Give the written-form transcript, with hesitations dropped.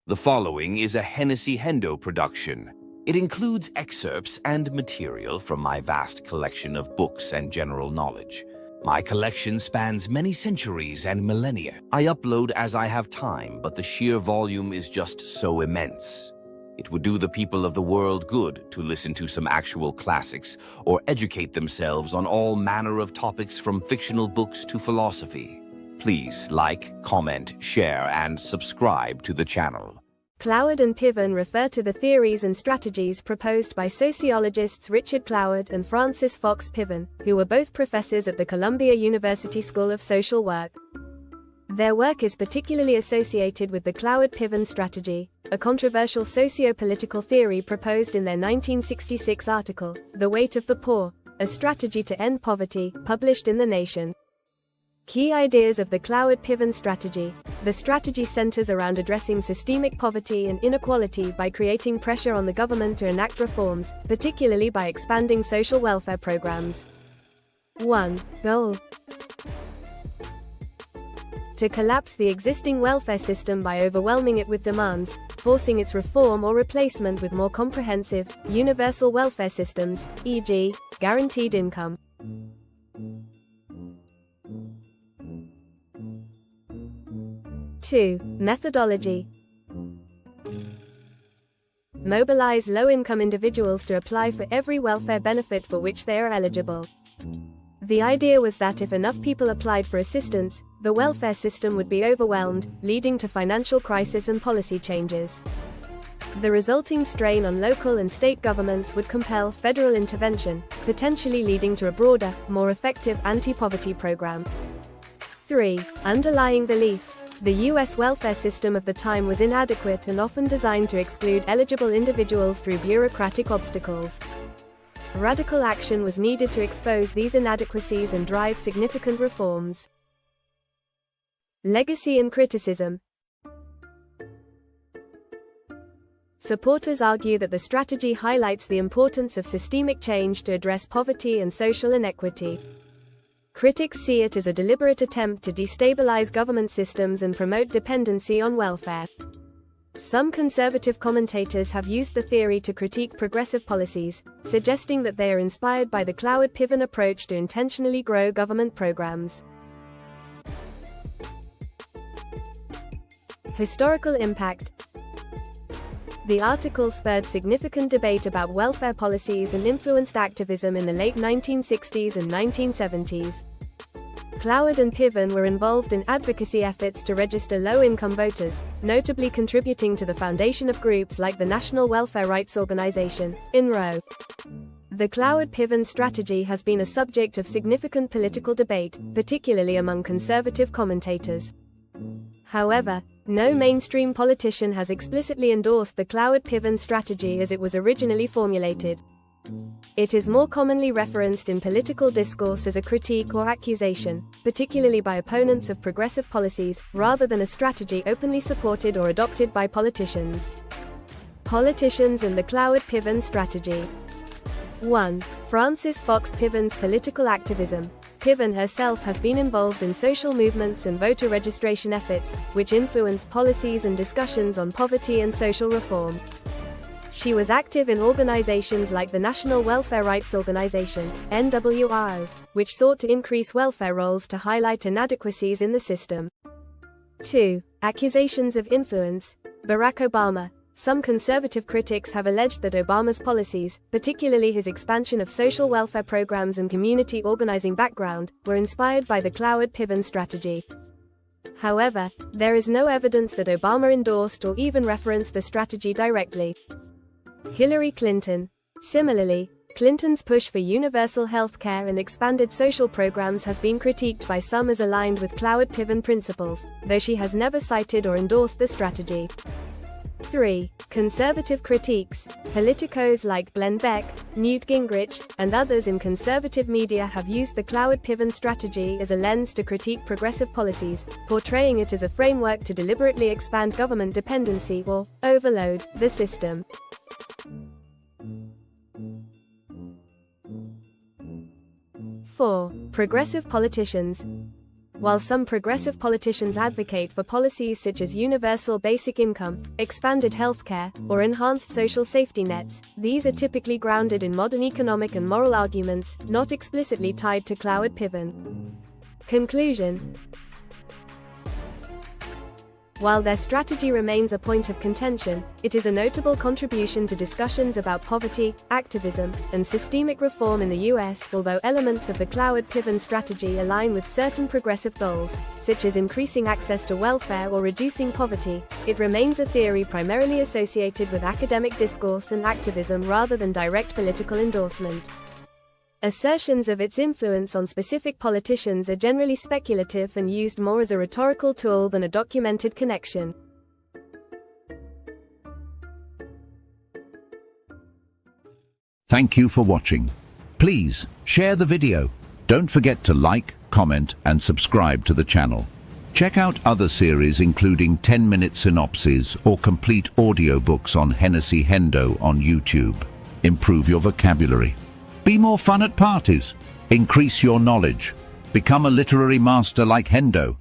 The following is a Hennessy Hendo production. It includes excerpts and material from my vast collection of books and general knowledge. My collection spans many centuries and millennia. I upload as I have time, but the sheer volume is just so immense. It would do the people of the world good to listen to some actual classics or educate themselves on all manner of topics from fictional books to philosophy. Please like, comment, share, and subscribe to the channel. Cloward and Piven refer to the theories and strategies proposed by sociologists Richard Cloward and Francis Fox Piven, who were both professors at the Columbia University School of Social Work. Their work is particularly associated with the Cloward-Piven Strategy, a controversial socio-political theory proposed in their 1966 article, The Weight of the Poor, a Strategy to End Poverty, published in The Nation. Key ideas of the Cloward-Piven strategy. The strategy centers around addressing systemic poverty and inequality by creating pressure on the government to enact reforms, particularly by expanding social welfare programs. 1. Goal: to collapse the existing welfare system by overwhelming it with demands, forcing its reform or replacement with more comprehensive, universal welfare systems, e.g., guaranteed income. 2. Methodology: mobilize low-income individuals to apply for every welfare benefit for which they are eligible. The idea was that if enough people applied for assistance, the welfare system would be overwhelmed, leading to financial crisis and policy changes. The resulting strain on local and state governments would compel federal intervention, potentially leading to a broader, more effective anti-poverty program. 3. Underlying beliefs: the U.S. welfare system of the time was inadequate and often designed to exclude eligible individuals through bureaucratic obstacles. Radical action was needed to expose these inadequacies and drive significant reforms. Legacy and criticism. Supporters argue that the strategy highlights the importance of systemic change to address poverty and social inequity. Critics see it as a deliberate attempt to destabilize government systems and promote dependency on welfare. Some conservative commentators have used the theory to critique progressive policies, suggesting that they are inspired by the Cloward-Piven approach to intentionally grow government programs. Historical impact. The article spurred significant debate about welfare policies and influenced activism in the late 1960s and 1970s. Cloward and Piven were involved in advocacy efforts to register low-income voters, notably contributing to the foundation of groups like the National Welfare Rights Organization, INRO. The Cloward-Piven strategy has been a subject of significant political debate, particularly among conservative commentators. However, no mainstream politician has explicitly endorsed the Cloward-Piven strategy as it was originally formulated. It is more commonly referenced in political discourse as a critique or accusation, particularly by opponents of progressive policies, rather than a strategy openly supported or adopted by politicians. Politicians and the Cloward-Piven strategy. 1. Francis Fox Piven's political activism. Piven herself has been involved in social movements and voter registration efforts, which influenced policies and discussions on poverty and social reform. She was active in organizations like the National Welfare Rights Organization, NWRO, which sought to increase welfare rolls to highlight inadequacies in the system. 2. Accusations of influence. Barack Obama. Some conservative critics have alleged that Obama's policies, particularly his expansion of social welfare programs and community organizing background, were inspired by the Cloward-Piven strategy. However, there is no evidence that Obama endorsed or even referenced the strategy directly. Hillary Clinton. Similarly, Clinton's push for universal health care and expanded social programs has been critiqued by some as aligned with Cloward-Piven principles, though she has never cited or endorsed the strategy. 3. Conservative critiques. Politicos like Glenn Beck, Newt Gingrich, and others in conservative media have used the Cloward-Piven strategy as a lens to critique progressive policies, portraying it as a framework to deliberately expand government dependency or overload the system. 4. Progressive politicians. While some progressive politicians advocate for policies such as universal basic income, expanded healthcare, or enhanced social safety nets, these are typically grounded in modern economic and moral arguments, not explicitly tied to Cloward-Piven. Conclusion. While their strategy remains a point of contention, it is a notable contribution to discussions about poverty, activism, and systemic reform in the US. Although elements of the Cloward-Piven strategy align with certain progressive goals, such as increasing access to welfare or reducing poverty, it remains a theory primarily associated with academic discourse and activism rather than direct political endorsement. Assertions of its influence on specific politicians are generally speculative and used more as a rhetorical tool than a documented connection. Thank you for watching. Please share the video. Don't forget to like, comment, and subscribe to the channel. Check out other series including 10-minute synopses or complete audiobooks on Hennessy Hendo on YouTube. Improve your vocabulary. Be more fun at parties. Increase your knowledge. Become a literary master like Hendo.